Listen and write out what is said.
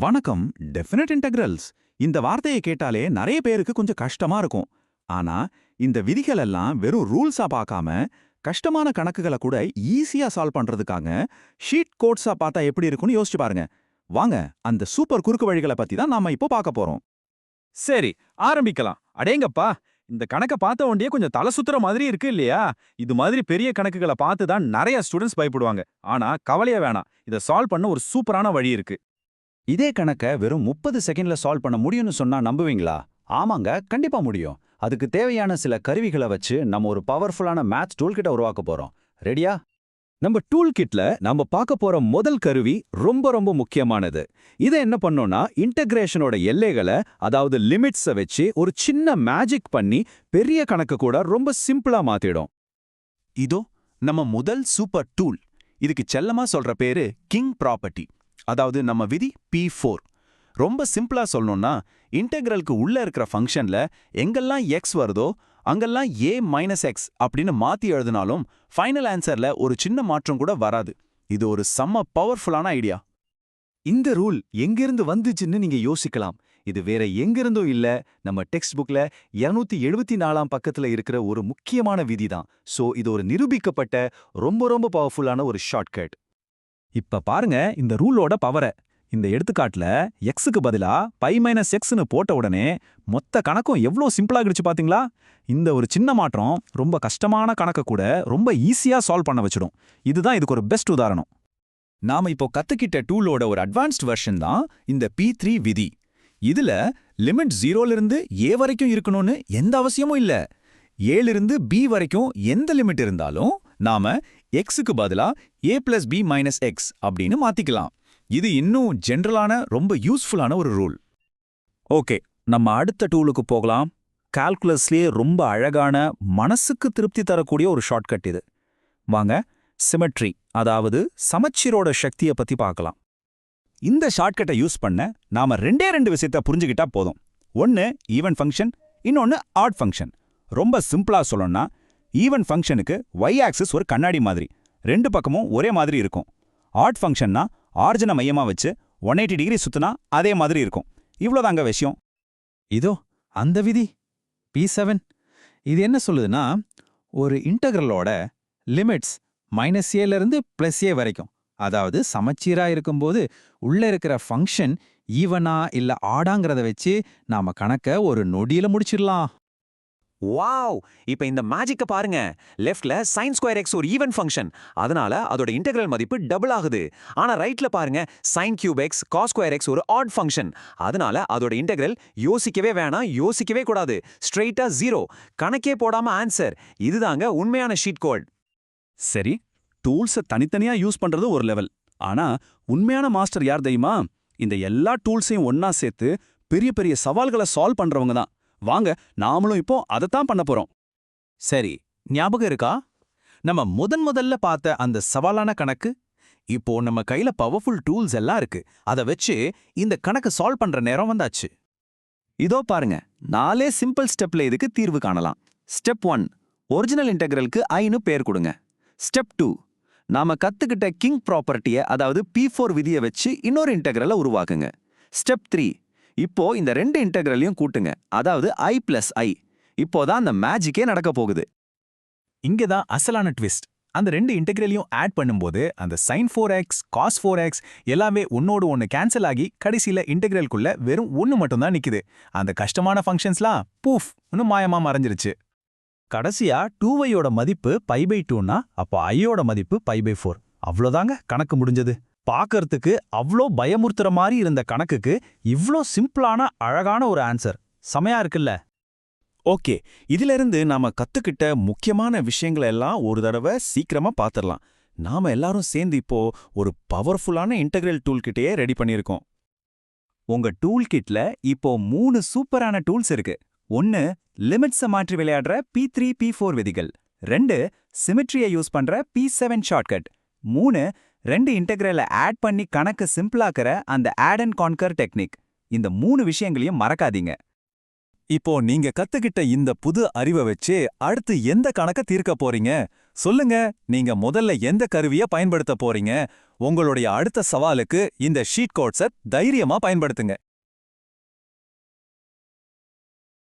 வணக்கம். Definite integrals இந்த வார்த்தையை கேட்டாலே நிறைய பேருக்கு கொஞ்சம் கஷ்டமா இருக்கும். ஆனா இந்த விதிகள் எல்லாம் வெறும் ரூல்ஸா பார்க்காம கஷ்டமான கணக்குகளை கூட ஈஸியா சால்வ் பண்றதுக்காக ஷீட் கோட்ஸா பார்த்தா எப்படி இருக்கும்னு யோசிச்சு பாருங்க. வாங்க, அந்த சூப்பர் குறுக்கு வழிகளை பத்தி தான் நாம இப்போ பார்க்க போறோம். சரி, ஆரம்பிக்கலாம். அடேங்கப்பா, இந்த கணக்க பார்த்த உடனே கொஞ்சம் தலை சுத்துற மாதிரி இருக்கு இல்லையா? இது மாதிரி பெரிய கணக்குகளை பார்த்து தான் நிறைய ஸ்டூடெண்ட்ஸ் பயப்படுவாங்க. ஆனா கவலையே வேணாம், இதை சால்வ் பண்ண ஒரு சூப்பரான வழி இருக்கு. இதே கணக்க வெறும் 30 செகண்ட்ல சால்வ் பண்ண முடியும்னு சொன்னா நம்புவீங்களா? ஆமாங்க, கண்டிப்பா முடியும். அதுக்கு தேவையான சில கருவிகளை வச்சு நம்ம ஒரு பவர்ஃபுல்லான மேத்ஸ் டூல்கிட்ட உருவாக்க போறோம். ரெடியா? நம்ம டூல் கிட்ல நம்ம பார்க்க போற முதல் கருவி ரொம்ப ரொம்ப முக்கியமானது. இதை என்ன பண்ணோம்னா, இன்டகிரேஷனோட எல்லைகளை, அதாவது லிமிட்ஸை வச்சு ஒரு சின்ன மேஜிக் பண்ணி பெரிய கணக்கு கூட ரொம்ப சிம்பிளா மாத்திடும். இதோ நம்ம முதல் சூப்பர் டூல். இதுக்கு செல்லமா சொல்ற பேரு கிங் ப்ராப்பர்ட்டி, அதாவது நம்ம விதி P4. ரொம்ப சிம்பிளா சொல்லணும்னா, இன்டெக்ரலுக்கு உள்ள இருக்கிற ஃபங்க்ஷன்ல எங்கெல்லாம் x வருதோ அங்கெல்லாம் a - x அப்படின்னு மாத்தி எழுதினாலும் ஃபைனல் ஆன்சர்ல ஒரு சின்ன மாற்றம் கூட வராது. இது ஒரு செம்ம பவர்ஃபுல்லான ஐடியா. இந்த ரூல் எங்கிருந்து வந்துச்சுன்னு நீங்க யோசிக்கலாம். இது வேற எங்கிருந்தும் இல்ல, நம்ம டெக்ஸ்ட் புக்ல 274ஆம் பக்கத்துல இருக்கிற ஒரு முக்கியமான விதி தான். சோ இது ஒரு நிரூபிக்கப்பட்ட ரொம்ப ரொம்ப பவர்ஃபுல்லான ஒரு ஷார்ட்கட். இப்ப பாருங்க இந்த ரூலோட பவர. இந்த எடுத்துக்காட்டுல எக்ஸுக்கு பதிலா பை மைனஸ் எக்ஸ்னு போட்ட உடனே மொத்த கணக்கும் எவ்வளோ சிம்பிளாகிடுச்சு பாத்தீங்களா? இந்த ஒரு சின்ன மாற்றம் ரொம்ப கஷ்டமான கணக்க கூட ரொம்ப ஈஸியா சால்வ் பண்ண வச்சிடும். இதுதான் இதுக்கு ஒரு பெஸ்ட் உதாரணம். நாம இப்போ கத்துக்கிட்ட டூலோட ஒரு அட்வான்ஸ்ட் வெர்ஷன் தான் இந்த P3 விதி. இதுல லிமிட் 0ல இருந்து a வரைக்கும் இருக்கணும்னு எந்த அவசியமும் இல்ல. a இருந்து b வரைக்கும் எந்த லிமிட் இருந்தாலும் நாம xக்கு பதிலா a + b - x அப்படின்னு மாத்திக்கலாம். இது இன்னும் ஜெனரலான ரொம்ப யூஸ்ஃபுல்லான ஒரு ரூல். ஓகே, நம்ம அடுத்த டூலுக்கு போகலாம். கால்குலஸ்லயே ரொம்ப அழகான, மனசுக்கு திருப்தி தரக்கூடிய ஒரு ஷார்ட்கட் இது. வாங்க, சிமெட்ரி, அதாவது சமச்சீரோட சக்தியை பத்தி பார்க்கலாம். இந்த ஷார்ட்கட்டை யூஸ் பண்ண நாம ரெண்டு விஷயத்தை புரிஞ்சுக்கிட்டா போதும். ஒன்னு ஈவன் ஃபங்க்ஷன், இன்னொன்னு ஆட் ஃபங்க்ஷன். ரொம்ப சிம்பிளா சொல்லணும்னா, ஈவன் ஃபங்க்ஷனுக்கு y ஆக்சிஸ் ஒரு கண்ணாடி மாதிரி, ரெண்டு பக்கமும் ஒரே மாதிரி இருக்கும். ஆட் ஃபங்க்ஷன்னா ஆர்ஜனை மையமா வச்சு 180 டிகிரி சுத்தினா அதே மாதிரி இருக்கும். இவ்வளோதாங்க விஷயம். இதோ அந்த விதி P7. இது என்ன சொல்லுதுன்னா, ஒரு இன்டகிரலோட லிமிட்ஸ் -a இருந்து +a வரைக்கும், அதாவது சமச்சீரா இருக்கும்போது உள்ள இருக்கிற ஃபங்க்ஷன் ஈவனா இல்ல ஆடாங்கிறத வச்சு நாம கணக்க ஒரு நொடியில முடிச்சிடலாம். வாவ்! இப்ப இந்த மேஜிக்க பாருங்க. லெஃப்ட்ல sin² x ஒரு ஈவன் ஃபங்க்ஷன், அதனால அதோட இன்டெகிரல் மதிப்பு டபுள் ஆகுது. ஆனா ரைட்ல பாருங்க, sin³ x cos² x ஒரு ஆட் ஃபங்க்ஷன், அதனால அதோட இன்டெகிரல் யோசிக்கவே வேணாம், யோசிக்கவே கூடாது. ஸ்ட்ரெயிட்டா 0, கணக்கே போடாம ஆன்சர். இதுதாங்க உண்மையான ஷீட் கோட். சரி, டூல்ஸை தனித்தனியா யூஸ் பண்றது ஒரு லெவல். ஆனா உண்மையான மாஸ்டர் யார் தெரியுமா? இந்த எல்லா டூல்ஸையும் ஒன்னா சேர்த்து பெரிய பெரிய சவால்களை சால்வ் பண்றவங்க தான். வாங்க, நாமளும் இப்போ அதைத்தான் பண்ண போறோம். சரி, ஞாபகம் இருக்கா நம்ம முதல்ல பார்த்த அந்த சவாலான கணக்கு? இப்போ நம்ம கையில பவர்ஃபுல் டூல்ஸ் எல்லாம் இருக்கு. அதை வச்சு இந்த கணக்கு சால்வ் பண்ற நேரம் வந்தாச்சு. இதோ பாருங்க, 4 சிம்பிள் ஸ்டெப்ல இதுக்கு தீர்வு காணலாம். ஸ்டெப் 1, ஒரிஜினல் இன்டெகிரலுக்கு ஐன்னு பேர் கொடுங்க. ஸ்டெப் 2, நாம கத்துக்கிட்ட கிங் ப்ராப்பர்ட்டியை, அதாவது P4 விதியை வச்சு இன்னொரு இன்டெகிரலை உருவாக்குங்க. ஸ்டெப் 3, இப்போ இந்த ரெண்டு இன்டெகிரலையும் கூட்டுங்க, அதாவது i + i. இப்போதான் அந்த மேஜிக்கே நடக்க போகுது. இங்கதான் அசலான ட்விஸ்ட். அந்த ரெண்டு இன்டெகிரலையும் ஆட் பண்ணும்போது அந்த sin4x cos4x எல்லாமே ஒன்னோடு ஒன்னு கேன்சல் ஆகி கடைசியில இன்டெகிரலுக்குள்ள வெறும் ஒன்னு மட்டும் தான் நிக்குது. அந்த கஷ்டமான ஃபங்க்ஷன்ஸ்லாம் பூஃப் மாயமா மறைஞ்சிருச்சு. கடைசியா 2yயோட மதிப்பு π/2னா அப்போ iயோட மதிப்பு π/4. அவ்வளோதாங்க, கணக்கு முடிஞ்சது. பார்க்கறதுக்கு அவ்வளோ பயமுறுத்துற மாதிரி இருந்த கணக்குக்கு இவ்ளோ சிம்பிளான அழகான ஒரு ஆன்சர். செமையா இருக்குல்ல? ஓகே, இதிலிருந்து நாம கத்துக்கிட்ட முக்கியமான விஷயங்களை எல்லாம் ஒரு தடவை சீக்கிரமா பார்த்துடலாம். நாம எல்லாரும் சேர்ந்து இப்போ ஒரு பவர்ஃபுல்லான இன்டெகிரல் டூல் கிட்டயே ரெடி பண்ணியிருக்கோம். உங்க டூல் கிட்ல இப்போ 3 சூப்பரான டூல்ஸ் இருக்கு. 1 லிமிட்ஸை மாற்றி விளையாடுற P3 P4 விதிகள், 2 சிமெட்ரியை யூஸ் பண்ற P7 ஷார்ட்கட், 3 ரெண்டு இன்டெகிரலை ஆட் பண்ணி கணக்கு சிம்பிளாக்குற அந்த ஆட் அண்ட் கான்கர் டெக்னிக். இந்த 3 விஷயங்களையும் மறக்காதீங்க. இப்போ நீங்க கத்துக்கிட்ட இந்த புது அறிவை வச்சு அடுத்து எந்த கணக்க தீர்க்க போறீங்க? சொல்லுங்க, நீங்க முதல்ல எந்த கருவிய பயன்படுத்த போறீங்க? உங்களுடைய அடுத்த சவாலுக்கு இந்த ஷீட் கோட்ஸை தைரியமா பயன்படுத்துங்க.